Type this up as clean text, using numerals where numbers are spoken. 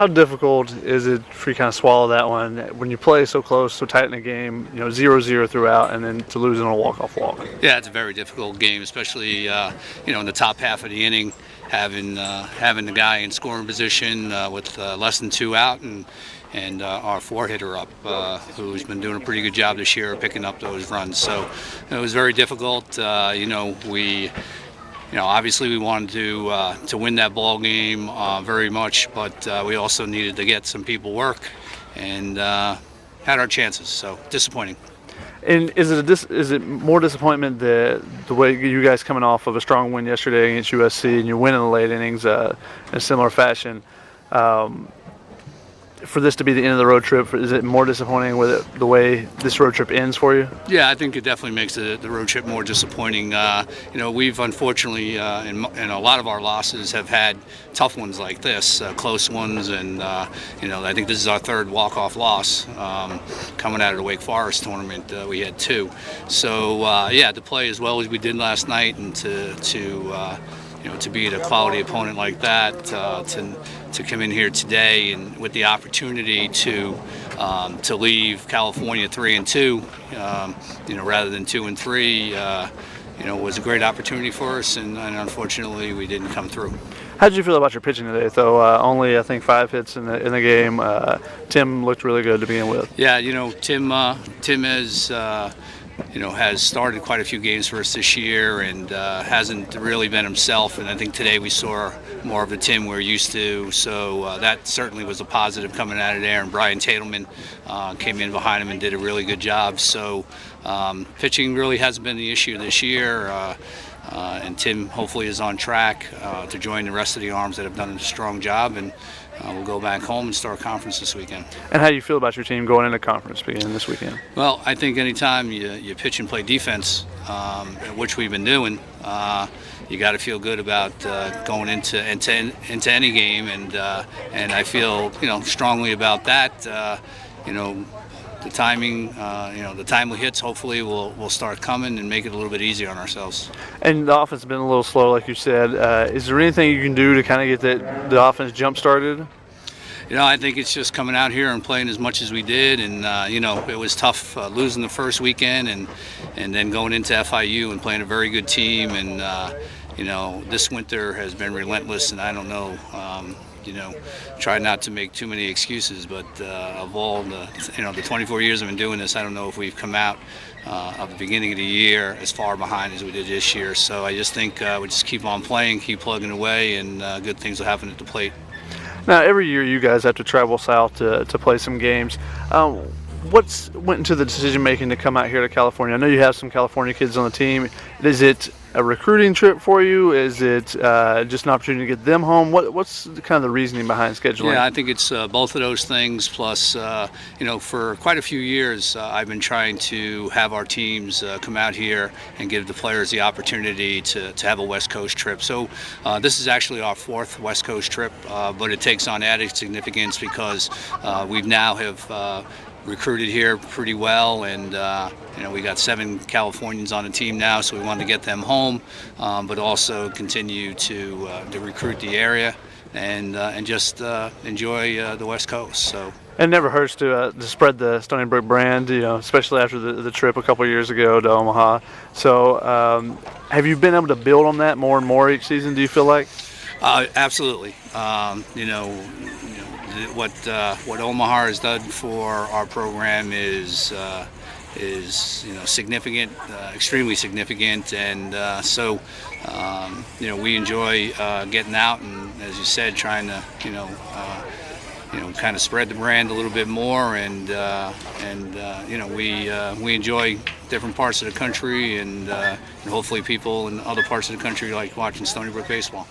How difficult is it for you to kind of swallow that one when you play so close, so tight in the game, 0-0 throughout, and then to lose on a walk-off walk? Yeah, it's a very difficult game, especially in the top half of the inning, having the guy in scoring position with less than 2 out, and our 4 hitter up, who's been doing a pretty good job this year picking up those runs. So it was very difficult. Obviously we wanted to win that ball game very much, but we also needed to get some people work, and had our chances. So disappointing. And is it more disappointment the way you guys coming off of a strong win yesterday against USC and you win in the late innings in a similar fashion? For this to be the end of the road trip, is it more disappointing with it, the way this road trip ends for you? Yeah, I think it definitely makes the road trip more disappointing. We've unfortunately, in a lot of our losses, have had tough ones like this, close ones, and I think this is our third walk-off loss coming out of the Wake Forest tournament. We had 2. So to play as well as we did last night, and to beat a quality opponent like that, to come in here today and with the opportunity to leave California 3-2, rather than 2-3, was a great opportunity for us, and unfortunately we didn't come through. How did you feel about your pitching today, though? Only, I think, 5 hits in the game. Tim looked really good to begin with. Yeah, Tim has started quite a few games for us this year, and hasn't really been himself. And I think today we saw more of the Tim we're used to. So that certainly was a positive coming out of there. And Brian Tatelman came in behind him and did a really good job. So pitching really hasn't been the issue this year. And Tim hopefully is on track to join the rest of the arms that have done a strong job, and we'll go back home and start conference this weekend. And how do you feel about your team going into conference beginning this weekend? Well, I think anytime you pitch and play defense, which we've been doing, you got to feel good about going into any game, and I feel strongly about that. The timing, the timely hits hopefully will start coming and make it a little bit easier on ourselves. And the offense has been a little slow, like you said. Is there anything you can do to kind of get the offense jump started? I think it's just coming out here and playing as much as we did, and it was tough losing the first weekend, and then going into FIU and playing a very good team, and this winter has been relentless, and I don't know. Try not to make too many excuses, but of all the 24 years I've been doing this, I don't know if we've come out of the beginning of the year as far behind as we did this year. So I just think we just keep on playing, keep plugging away, and good things will happen at the plate. Now, every year you guys have to travel south to play some games. What went into the decision making to come out here to California? I know you have some California kids on the team. Is it a recruiting trip for you? Is it just an opportunity to get them home? What's kind of the reasoning behind scheduling? Yeah, I think it's both of those things. Plus, for quite a few years, I've been trying to have our teams come out here and give the players the opportunity to have a West Coast trip. So this is actually our 4th West Coast trip, but it takes on added significance because we now have recruited here pretty well, and we got 7 Californians on the team now, so we wanted to get them home, but also continue to recruit the area and just enjoy the West Coast. So it never hurts to spread the Stony Brook brand, especially after the trip a couple of years ago to Omaha. So have you been able to build on that more and more each season, do you feel like? Absolutely. What Omaha has done for our program is significant, extremely significant, and so we enjoy getting out and, as you said, trying to kind of spread the brand a little bit more, and we enjoy different parts of the country, and hopefully people in other parts of the country like watching Stony Brook baseball.